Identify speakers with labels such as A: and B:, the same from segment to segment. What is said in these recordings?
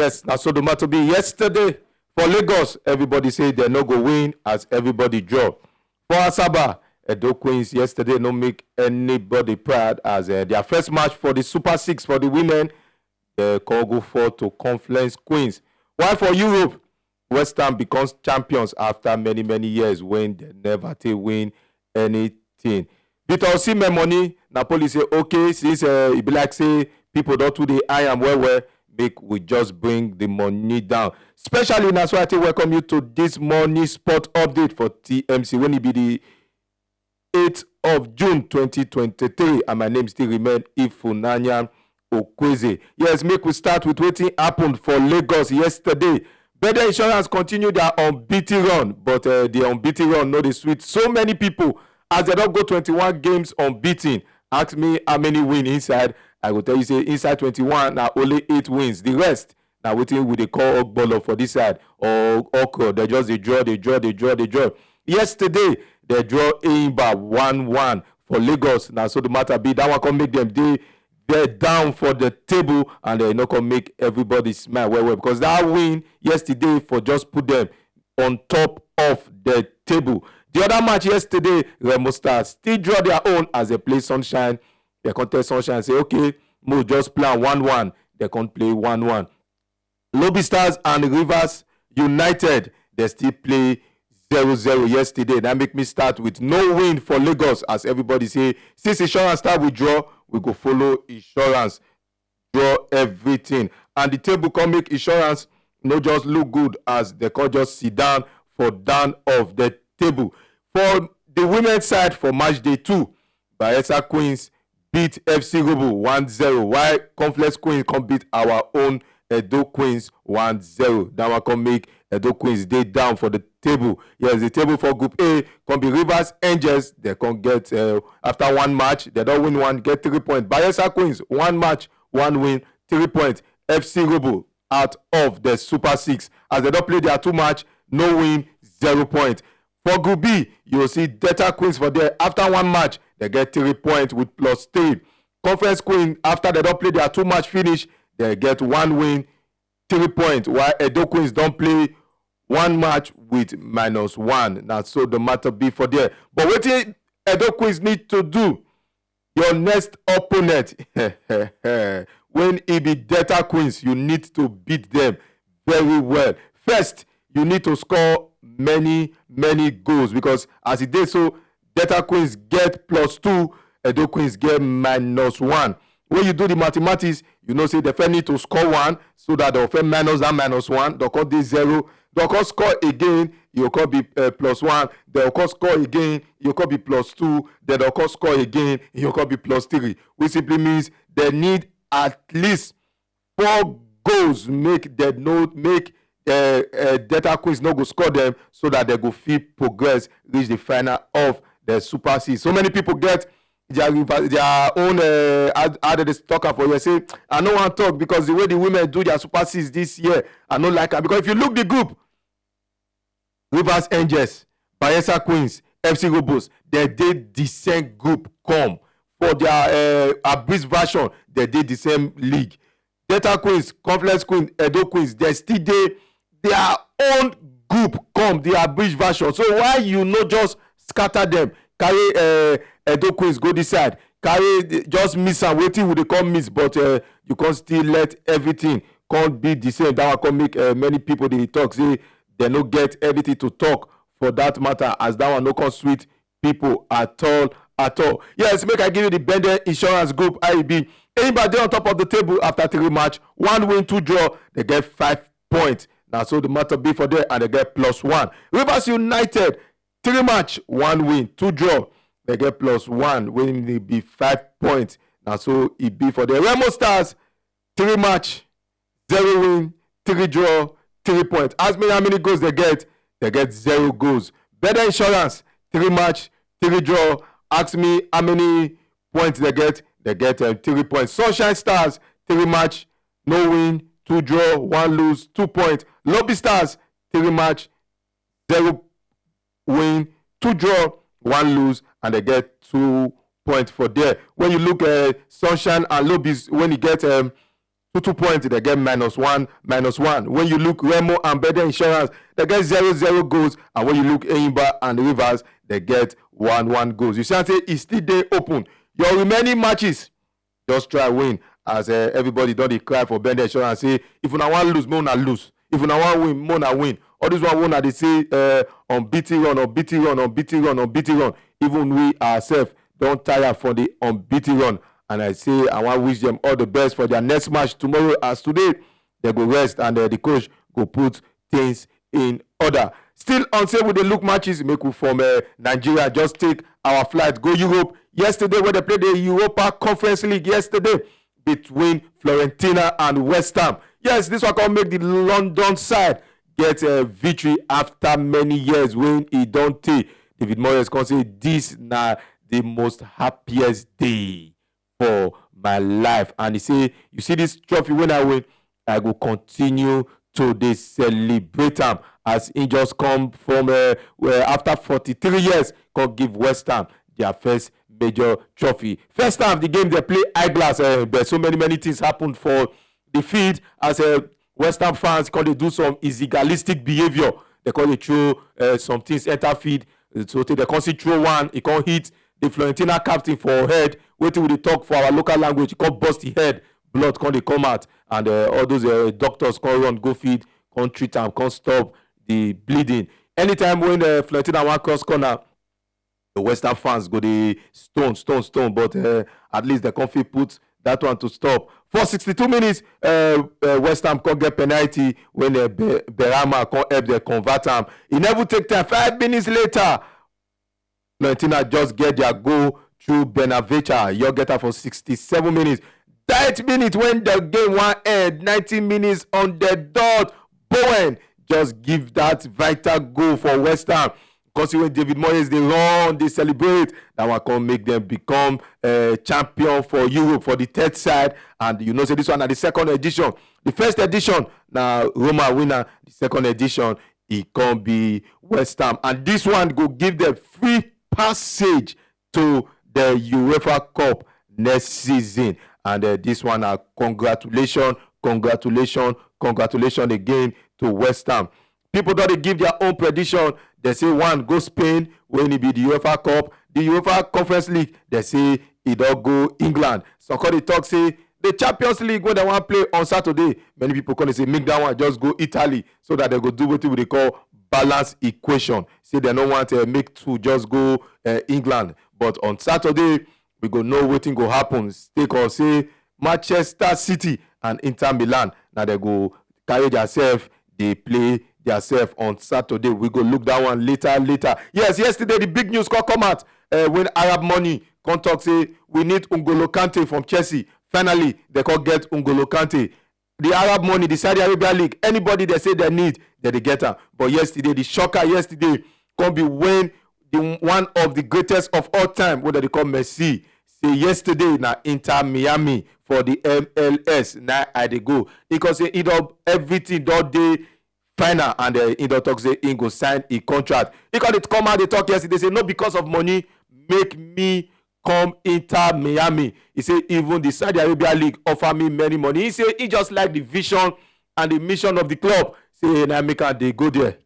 A: Yes, now so the matter be yesterday for Lagos, everybody say they no go win as everybody draw. For Asaba, Edo Queens yesterday no make anybody proud as their first match for the Super Six for the women. The Congo fought to Conference Queens. While for Europe, West Ham becomes champions after many years when they never win anything. Victor Osimhen money, Napoli say okay since it be like say people don't do the I am well. Make we just bring the money down. Especially that's why I welcome you to this morning sport update for TMC when it be the 8th of June 2023 and my name still remain Ifunanya Okweze. Yes, make we start with wetin happened for Lagos yesterday. Better Insurance continue their unbeaten run, but the unbeaten run no dey sweet so many people as they don't go 21 games unbeaten. Ask me how many win inside. I will tell you say inside 21 now only 8 wins. The rest now wetin we dey call Ogbolo for this side or Okro. They just draw. Yesterday they draw Eimba 1-1 for Lagos. Now so the matter be that one can make them they're down for the table and they not gonna make everybody smile well because that win yesterday for just put them on top of the table. The other match yesterday, Remo Stars still draw their own as they play Sunshine. They contest Sunshine and say, okay, we'll just play 1-1. They can't play 1-1. Lobby Stars and Rivers United, they still play 0-0 yesterday. That make me start with no win for Lagos as everybody say, since Insurance start with draw, we go follow Insurance, draw everything. And the table can make Insurance not just look good as they can just sit down for down of the table. For the women's side for match day 2, Bayelsa Queens beat FC Robo 1-0 while Conflex Queens can beat our own Edo Queens 1-0. That one can make Edo Queens day down for the table. Yes, the table for Group A can be Rivers Angels. They can get after one match, they don't win one, get 3 points. Bayelsa Queens, 1 match, 1 win, 3 points. FC Robo out of the Super 6 as they don't play their 2 match, no win, 0 points. For Group B, you'll see Delta Queens for there. After 1 match, they get 3 points with +3. Conference Queen, after they don't play their 2 match finish, they get 1 win, 3 points. While Edo Queens don't play 1 match with -1. Now, so the matter be for there. But what Edo Queens need to do, your next opponent, when it be Delta Queens, you need to beat them very well. First, you need to score many goals because as it is so Delta Queens get +2, Edo Queens get -1. When you do the mathematics, you know say they first need to score 1 so that they'll first minus that -1, they'll call this 0, they'll call score again, you'll call be +1, they'll call score again, you'll call be +2, then they'll call score again, you'll call be +3, which simply means they need at least 4 goals make Delta Queens no go score them so that they go feel progress reach the final of the Super C. So many people get their own how they talk for you say I no want to talk because the way the women do their Super C's this year I no like it because if you look the group Rivers Angels, Bayelsa Queens, FC Robos, they did the same group come for their abridged version they did the same league. Delta Queens, Conflex Queens, Edo Queens, they still dey their own group come the abridged version. So why you no just scatter them, carry Edo Queens go this side, carry just miss am wetin we dey call miss, but you can still let everything can't be the same. That one can make many people dey talk say they no get anything to talk for that matter as that one no can sweet people at all. Yes, make I give you the Bender Insurance Group IEB. Anybody on top of the table after 3 match, 1 win, 2 draw, they get 5 points. Now so the matter be for there and they get +1. Rivers United, 3 match, 1 win, 2 draw, they get +1 when it be 5 points. Now so it be for the Remo Stars, 3 match, 0 win, 3 draw, 3 points. Ask me how many goals they get 0 goals. Better Insurance, 3 match, 3 draw. Ask me how many points they get 3 points. Sunshine Stars, 3 match, no win, 2 draw, 1 lose, 2 points. Lobby Stars, 3 match, 0 win, 2 draw, 1 lose, and they get 2 points for there. When you look at Sunshine and Lobbies, when you get 2 points, they get -1, -1. When you look Remo and Better Insurance, they get 0-0 goals. And when you look Eimba and Rivers, they get 1-1 goals. You see, I say it's still day open. Your remaining matches, just try win. As everybody don't cry for Better Insurance. Say, if you want to lose, more na lose. If you want to win, more na win. All this one they say unbeaten run, unbeaten run, unbeaten run, unbeaten run. Even we ourselves don't tire for the unbeaten run. And I say I want to wish them all the best for their next match tomorrow. As today, they go rest and the coach go put things in order. Still on sale with the look matches, make we from Nigeria just take our flight, go Europe. Yesterday, when they played the Europa Conference League yesterday between Fiorentina and West Ham. Yes, this one can make the London side get a victory after many years when he don't take. David Moyes can say this na the most happiest day for my life. And he say, you see this trophy when I win, I will continue to dey celebrate am as he just come from after 43 years, come give West Ham their first major trophy. First half the game they play eyeglass, but so many things happened for the field as West Ham fans come dey do some easygallistic behaviour. They come dey throw some things enter field, so they come see throw one, he come hit the Fiorentina captain for head. Wetin we dey talk for our local language, he come burst the head, blood come dey come out, and all those doctors come run go field, come treat am, come stop the bleeding. Anytime when Fiorentina wan cross corner, the West Ham fans go dey stone, but at least they come fit put that one to stop. For 62 minutes, West Ham come get penalty when Berama come help them convert am. E never take time. 5 minutes later, Fiorentina just get their goal through Benaventure. You get her for 67 minutes. 30 minutes when the game one end, 90 minutes on the dot. Bowen just give that vital goal for West Ham. Because when David Moyes they run, they celebrate, that one can make them become champion for Europe for the third side. And you know, say this one at the second edition. The first edition, now Roma winner. The second edition, it can be West Ham. And this one go give them free passage to the UEFA Cup next season. And this one, congratulations again to West Ham. People don't give their own prediction. They say one go Spain when it be the UEFA Cup. The UEFA Conference League, they say it don't go England. So they talk say the Champions League when they want to play on Saturday, many people can say make that one just go Italy so that they go do what they call balance equation. Say they don't want to make two just go England. But on Saturday, we go know what thing go happen. Take or say Manchester City and Inter Milan. Now they go carry themselves, they play themselves on Saturday. We go look that one later. Yes, yesterday the big news come out when Arab Money come talk say we need N'Golo Kante from Chelsea. Finally, they can get N'Golo Kante. The Arab Money, the Saudi Arabia League, anybody they say they need, they get them. But yesterday, the shocker yesterday can be when one of the greatest of all time, what they call Messi, say yesterday na Inter Miami for the MLS. Now I dey go because say everything that day final, and he don't talk say he go sign a contract. Because it come out they talk yesterday say no, because of money make me come Inter Miami. He say even the Saudi Arabia League offer me many money. He say he just like the vision and the mission of the club. Say na make am dey go there.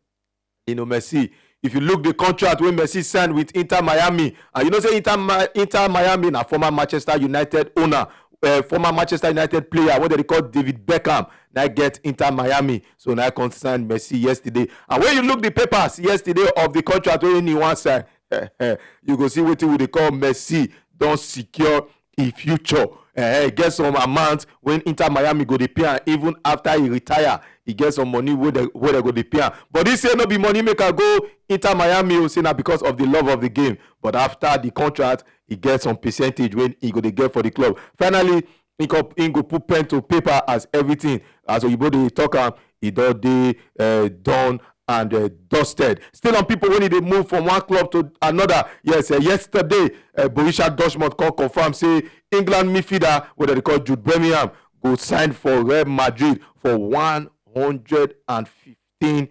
A: You know, Messi, if you look the contract when Messi signed with Inter Miami, and you know say Inter Miami na former Manchester United owner, former Manchester United player, what they call David Beckham, now get Inter Miami. So now concerned Messi yesterday. And when you look the papers yesterday of the contract when he one side, you go see what they call Messi don't secure a future. Get some amount when Inter Miami go dey pay, even after he retire, he get some money where they go dey pay. But this say no be money maker go Inter Miami, you say na because of the love of the game. But after the contract, he gets some percentage when he go dey get for the club. Finally, he go put pen to paper as everything. As Oyibo dey talk am, he don dey done and dusted. Still on people when they move from one club to another. Yes, yesterday Borussia Dortmund confirm say England midfielder, what they call Jude Bellingham, go sign for Real Madrid for 115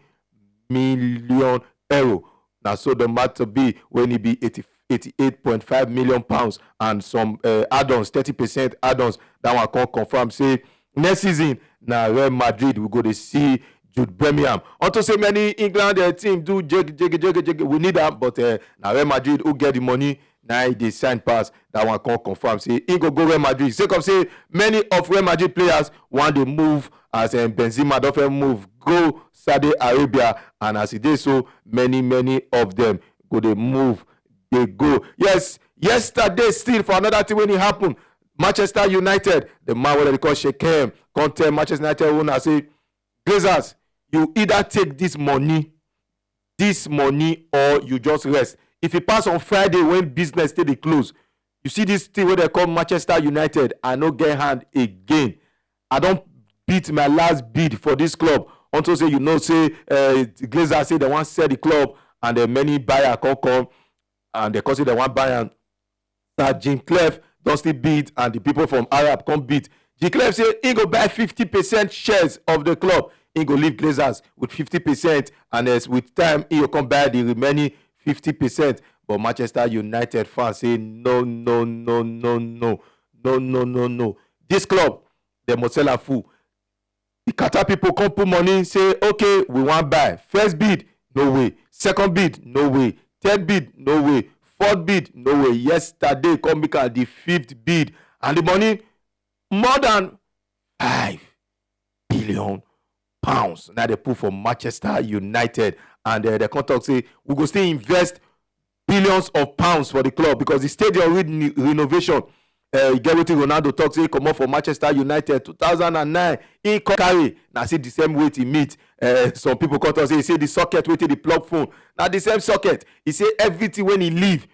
A: million euro. Now so the matter be when he be 88.5 million pounds and some add-ons, 30% add-ons. That one can confirm say next season na Real Madrid we go dey see Jude Bellingham. Unto say many England team do jege, we need am, but na Real Madrid who get the money na dey sign pass. That one come confirm say he go Real Madrid. Sake of say many of Real Madrid players wan dey move as Benzema don first move go Saudi Arabia, and as e dey so many of them go dey move dey go. Yes, yesterday still for another thing when e happen, Manchester United, the man wey dem dey call Shekem come tell Manchester United owner say, Glazers, you either take this money or you just rest. If e pass on Friday when business still dey close, you see this thing wey dem call Manchester United, I no get hand again. I don beat my last bid for this club unto say say Glazers say dem wan sell the club, and many buyer come and dem come say dem wan buy am. Sir Jim Clef don still bid, and the people from Arab come bid. Jim Clef say he go buy 50% shares of the club. He go leave Glazers with 50%, and with time he go come buy the remaining 50%. But Manchester United fans say no. This club, dem must sell am full. The Qatar people come put money, say okay, we wan buy. First bid, no way. Second bid, no way. Third bid, no way. Fourth bid, no way. Yesterday come make am the fifth bid, and the money more than £5 billion now they put for Manchester United, and they come talk say we go still invest billions of pounds for the club because the stadium renovation. You get wetin Ronaldo talk say he comot for Manchester United 2009. He come carry na see the same weight he meet. Some people come talk say he say the socket wetin the plug phone na the same socket. He say everything when he leave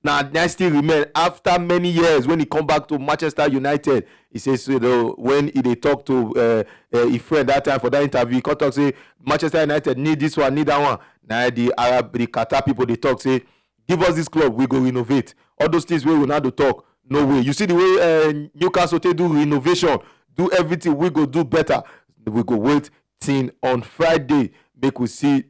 A: na still remain after many years. When he come back to Manchester United, he says when he dey talk to his friend that time for that interview, he come talk say Manchester United need this one, need that one. Now the Qatar people dey talk say give us this club, we go renovate. All those things wey Ronaldo talk, no way. You see the way Newcastle take do renovation, do everything, we go do better. We go wait till on Friday make we see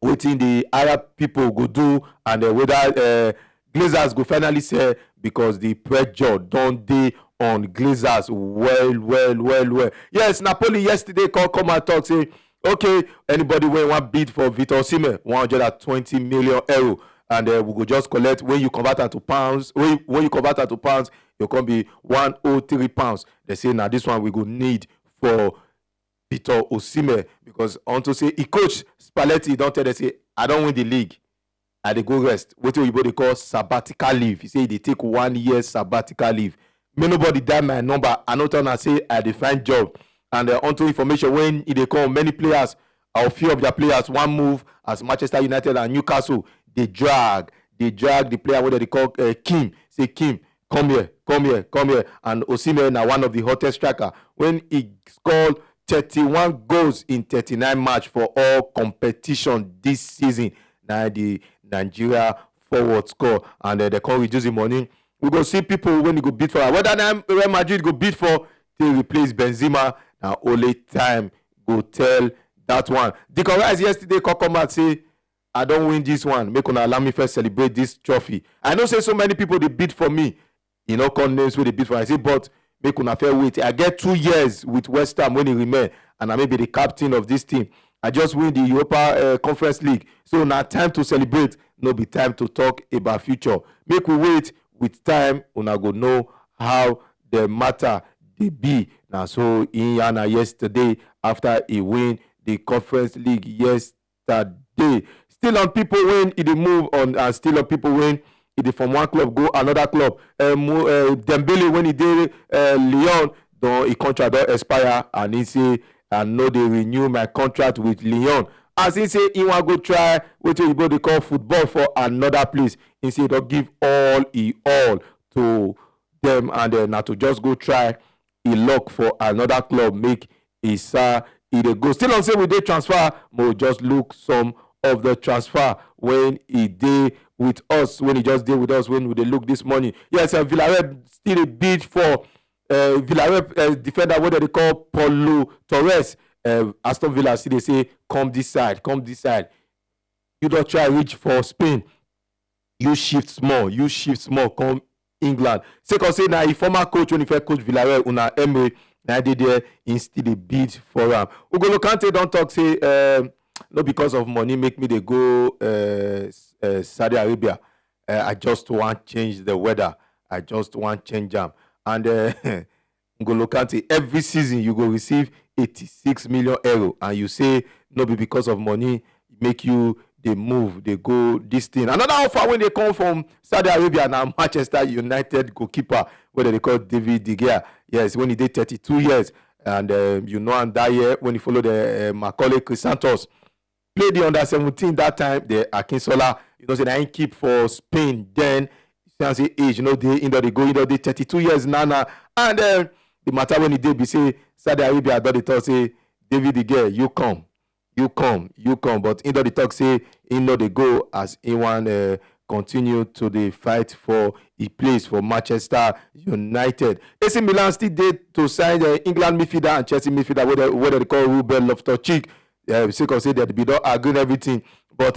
A: wetin the Arab people go do, and whether Glazers go finally sell, because the pressure don dey on Glazers well. Yes, Napoli yesterday come and talk say okay, anybody wey wan bid for Victor Osimhen €120 million, and we go just collect. When you convert am to pounds, when you convert am to pounds, e come be £103. They say na this one we go need for Victor Osimhen, because unto say he coach Spalletti don tell them say I don win the league, I dey go rest. Wetin oyibo dey call sabbatical leave. He say he dey take 1 year sabbatical leave. May nobody die my number. I no tell am say I dey find job. And unto information, when e dey come, many players or few of their players wan move as Manchester United and Newcastle. They drag the player wey dem dey call Kim. Say Kim, come here. And Osimhen na one of the hottest striker. When he scored 31 goals in 39 match for all competition this season, na the Nigeria forward score, and they come reduce the money. We go see people when he go bid for her. Whether Real Madrid go bid for to replace Benzema, na only time go tell that one. Declan Rice yesterday come out say I don win this one, make una allow me first celebrate this trophy. I know say so many people dey bid for me, call names wey dey bid for. I say but make una fair wait. I get 2 years with West Ham when he remain, and I may be the captain of this team. I just win the Europa Conference League, so na time to celebrate, no be time to talk about future. Make we wait, with time una go know how the matter dey be. Na so Inyana yesterday after he win the Conference League yesterday. Still on people when he dey move on, and still on people when he dey from one club go another club. Dembele when he dey Lyon, his contract don expire, and he say I no dey renew my contract with Lyon. As he say he wan go try wetin oyibo dey call football for another place. He say he don give all to them, and na to just go try e luck for another club, make e dey go. Still on say we dey transfer, mo just look some of the transfer when he dey with us, when he just dey with us, when we dey look this morning. Yes, Villarreal still dey bid for Villarreal defender wey dem dey call Paulo Torres. Aston Villa still dey say come this side. You don try reach for Spain, you shift small come England. Sake of say na e former coach when he first coach Villarreal, Una Emery, Now they there instead they bid for am. Ugolo Kante don't talk say no because of money make me they go Saudi Arabia. I just want change the weather. I just want change jam. And N'Golo Kante, every season you go receive 86 million euro, and you say no be because of money make you they move, they go this thing. Another offer when they come from Saudi Arabia now, Manchester United goalkeeper, whether they call David De Gea. Yes, when he did 32 years, and and that year when he followed the Macaulay Chrysanthos, played the under 17 that time. The Akinsola, say they ain't keep for Spain. Then you say age, they go into the 32 years now, and the matter when he did be say Saudi Arabia, they thought say David De Gea, you come. But in the talk say they go as he want continue to the fight for a place for Manchester United. AC Milan still did to sign the England midfielder and Chelsea midfielder, what they call Ruben Loftus-Cheek. Sake of say that we don't agree on everything. But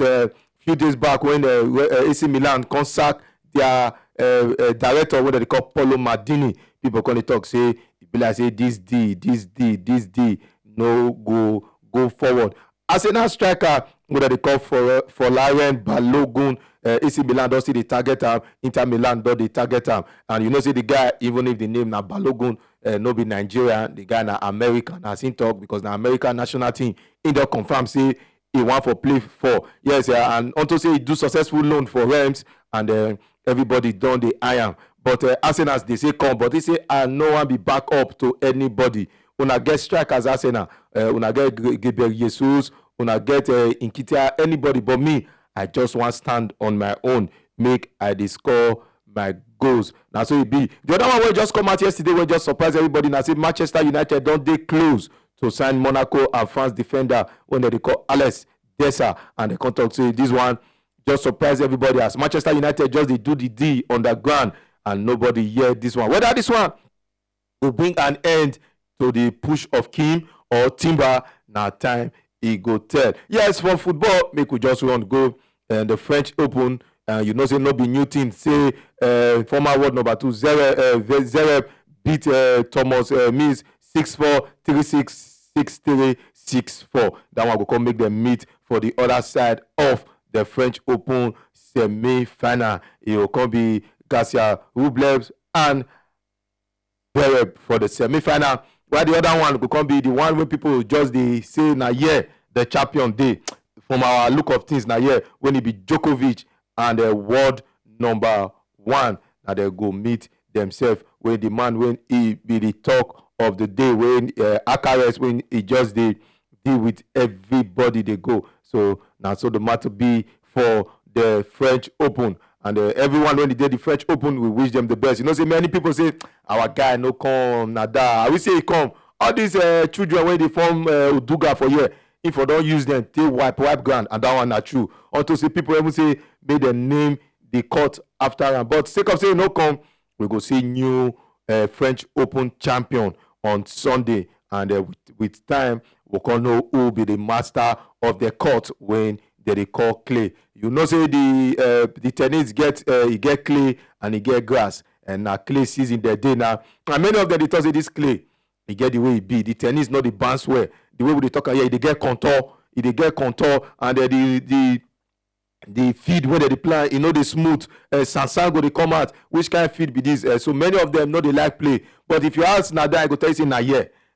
A: few days back when AC Milan sack their director, what they call Paulo Maldini, people can talk say this D no go forward. Arsenal striker, what they call for Laurent Balogun, AC Milan don't see the target him, Inter Milan don't the target him, and see the guy, even if the name na Balogun, no be Nigerian, the guy na American, as in talk because the American national team in the confirm say he want for play for yes, and also say he do successful loan for Rams, and everybody done the iron. But Arsenal they say come, but they say no one be back up to anybody. Una get strikers Arsenal, una get Gabriel Jesus, una get Nketiah, anybody but me. I just want stand on my own, make I score my goals. Now so it be. The other one will just come out yesterday, will just surprise everybody. Now say Manchester United don't they close to sign Monaco and France defender when they call Alex Dessa, and the contract say this one just surprise everybody as Manchester United just they do the D on the ground and nobody hear this one. Whether this one will bring an end to the push of Kim or Timber, now time he go tell. Yes, for football, make we just run go the French Open. Say no be new thing. Say former world number 2 Zverev beat Thomas Mills 6-4, 3-6, 6-3, 6-4. That one will come make them meet for the other side of the French Open semi-final. It will come be Garcia Rublev and Zverev for the semi-final. While the other one will come be the one when people just they say na the champion day. From our look of things now when it be Djokovic and the world number 1, now they go meet themselves when the man when he be the talk of the day when Akares when he just they deal with everybody they go. So now so the matter be for the French Open. And everyone when they did the French Open, we wish them the best. Say many people say our guy no come nada. I will say he come. All these children when they form Uduga for year, if I don't use them, they wipe ground, and that one not true. Until say people even say may the name the court after him. But sake of saying no come, we go see new French Open champion on Sunday, and with time we can know who will be the master of the court when they call clay. Say the tennis get clay and he get grass, and now clay season their day now. And many of them they talk say this clay, he get the way it be. The tennis not the bounce way. The way we talk here, they get contour, and the feed where they play, they smooth. Sansango they come out. Which kind of feed be this? So many of them know they like play. But if you ask Nada, I go tell you say na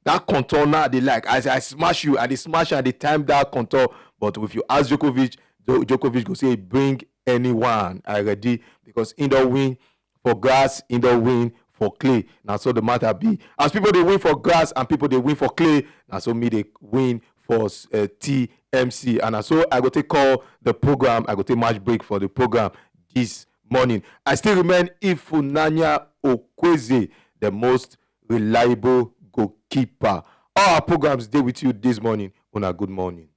A: that contour now they like. As I smash you, and they smash at the time that contour. But if you ask Djokovic go say bring anyone already, because indoor win for grass, indoor win for clay. Now so the matter be as people they win for grass and people they win for clay. Now so me they win for TMC, and so I go take call the program. I go take match break for the program this morning. I still remain Ifunanya Okweze, the most reliable goalkeeper. All our programs stay with you this morning. On a good morning.